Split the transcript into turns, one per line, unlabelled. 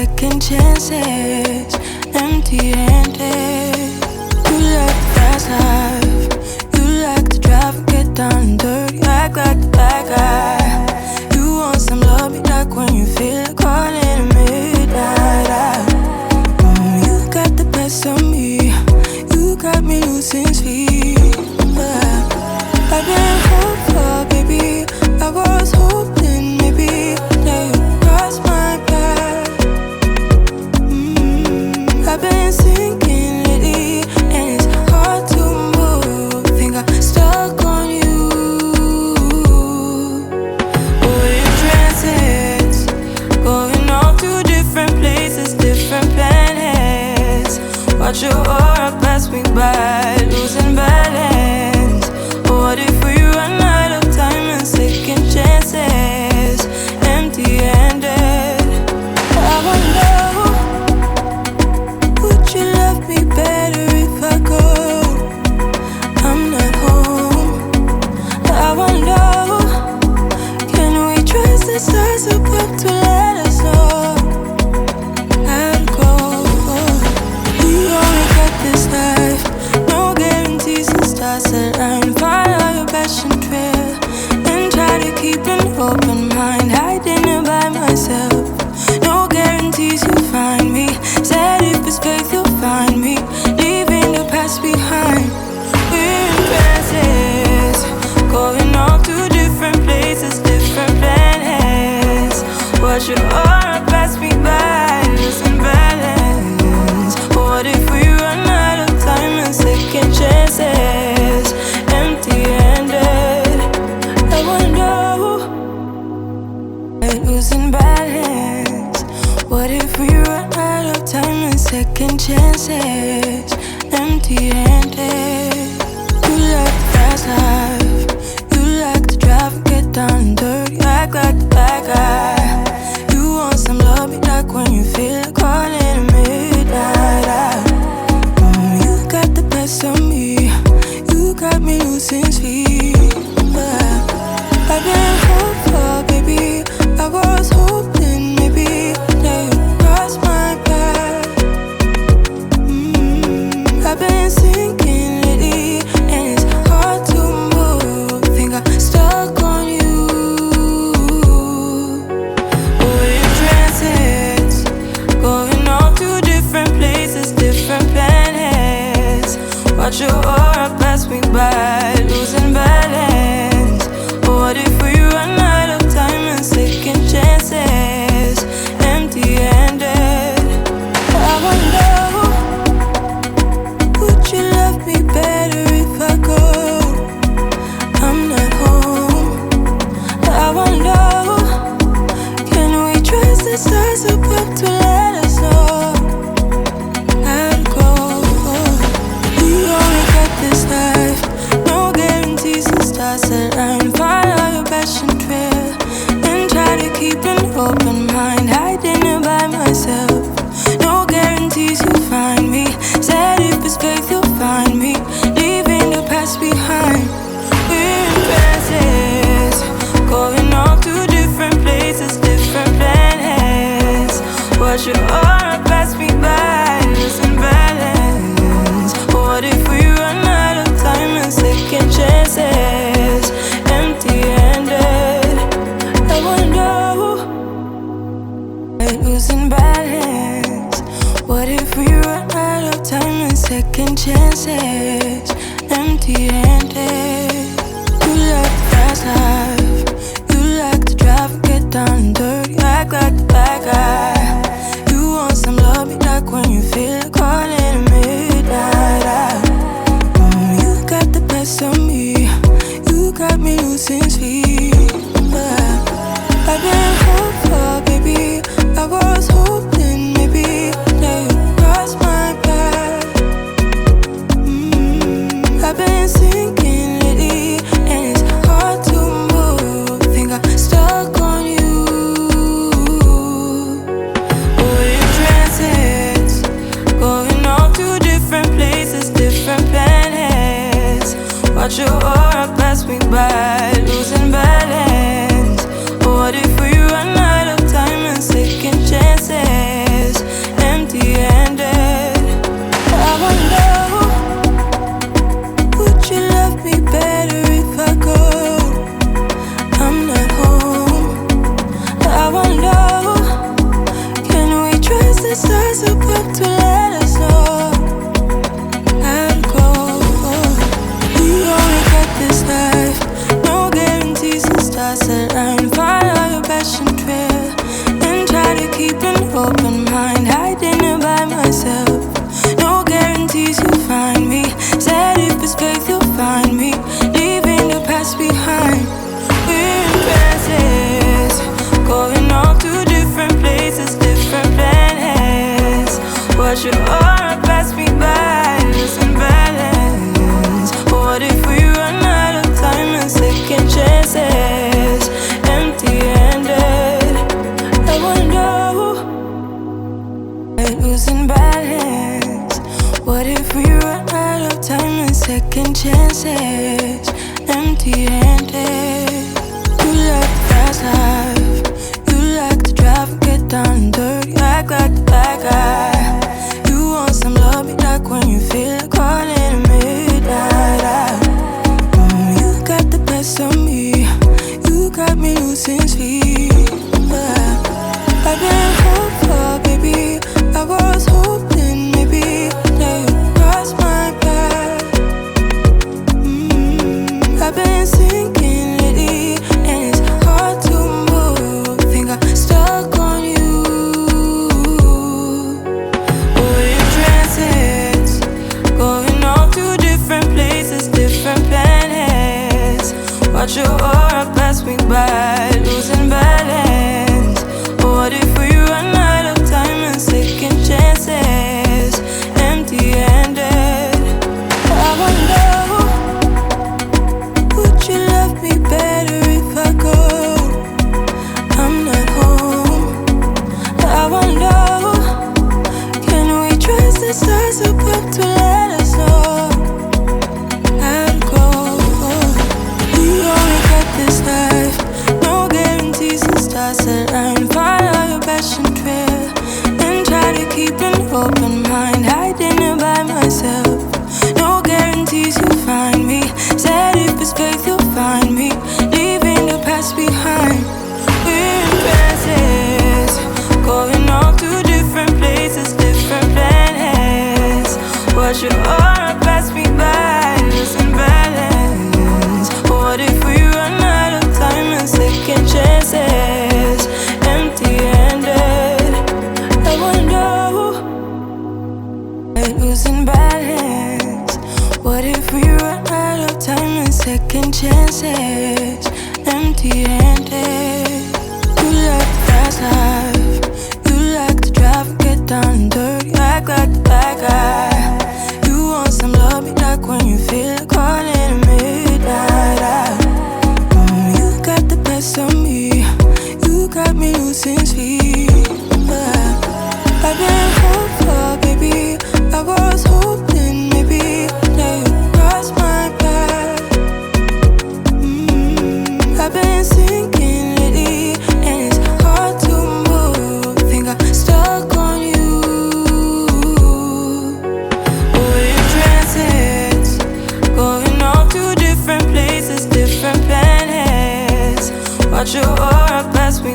second chances, empty-handed. You like the fast life, you like to drive and get down and dirty, act like the bad guy. You want some love, be like when you feel like caught in a midnight. You got the best of me, you got me losing sleep. I've been hopeful, baby, I was hoping maybe that you'd cross my path. I've been sinking lately, and it's hard to move. Think I'm stuck on you. We're in transits, going off to different places, different planets. Watch your aura pass me by, losing balance. What if we run out of time and second chances, empty-handed? I wonder, would you love me better if I go? I'm not home. I wonder, can we trust the stars above to let us know how to go? We only got this life, no guarantees and stars align. Follow your passion trail and try to keep an open mind. Hiding it by myself, no guarantees you'll find me. Said if it's faith you'll find me, leaving the past behind. We're in transits, going off to different places, different planets. Watch your aura pass me by, losing balance. What if we run out of time and second chances, empty-handed? I wonder, losing balance. What if we run out of time and second chances, empty-handed? You like the fast life, you like to drive and get down and dirty, act like the bad guy. You want some love, be like when you feel like caught in a midnight. You got the best of me, you got me losing sleep. I've been hopeful, baby, I was hoping maybe that you'd cross my path. I've been sinking lately, and it's hard to move. Think I'm stuck on you. We're in transits, going off to different places, different planets. Watch your aura pass me by, losing balance. What if we run out of time and second chances, empty-handed? I wonder, would you love me better if I go? I'm not home. I wonder, can we trust the stars above to let us know how to go? We only got this life, no guarantees and stars align. Follow your passion trail and try to keep an open mind. Hiding it by myself, no guarantees you'll find me. Said if it's faith you'll find me, leaving the past behind. We're in transits, going off to different places, different planets. Watch your aura pass me by, losing balance. What if we run out of time and second chances, empty-handed? I wonder, losing balance. What if we run out of time and second chances, empty-handed? You like the fast life, you like to drive and get down and dirty, act like the bad guy. You want some love, be like when you feel like caught in a midnight. You got the best of me, you got me losing sleep. I've been hopeful, baby, I was hoping maybe that you'd cross my path. I've been sinking lately, and it's hard to move. Think I'm stuck on you. We're in transits, going off to different places, different planets. Watch your aura pass me by, losing balance. What if we chances, empty-handed. You like the fast life, you like to drive and get down and dirty, act like the bad guy. You want some love, be like when you feel like caught in the midnight. You got the best of me, you got me losing sleep. I've been hopeful, baby, I was hoping maybe that you'd cross my path. I've been sinking lately, and it's hard to move. Think I'm stuck on you. We're in transits, going off to different places, different planets. Watch your aura pass me by, losing balance. What if we run out of time and second chances, empty-handed? I wonder, would you love me better if I go? I'm not home. I wonder, can we trust the stars above to let us know how to go? We only got this life, no guarantees and stars align. Follow your passion trail and try to keep an open mind. Hiding it by myself, no guarantees you'll find me. Said if it's faith you'll find me, leaving the past behind. We're in transits, going off to different places, different planets. Watch your aura pass me by, losing balance. What if we run out of time and second chances, empty-handed? I wonder, losing balance. What if we run out of time and second chances, empty-handed? You like the fast life, you like to drive and get down and dirty, act like the bad guy. You want some love, be like when you feel like caught in the midnight. You got the best of me, you got me losing sleep. I've been hopeful, baby, I was hoping maybe that you'd cross my path. I've been sinking lately, and it's hard to move. Think I'm stuck on you. We're in transits, going off to different places, different planets. Watch your aura pass me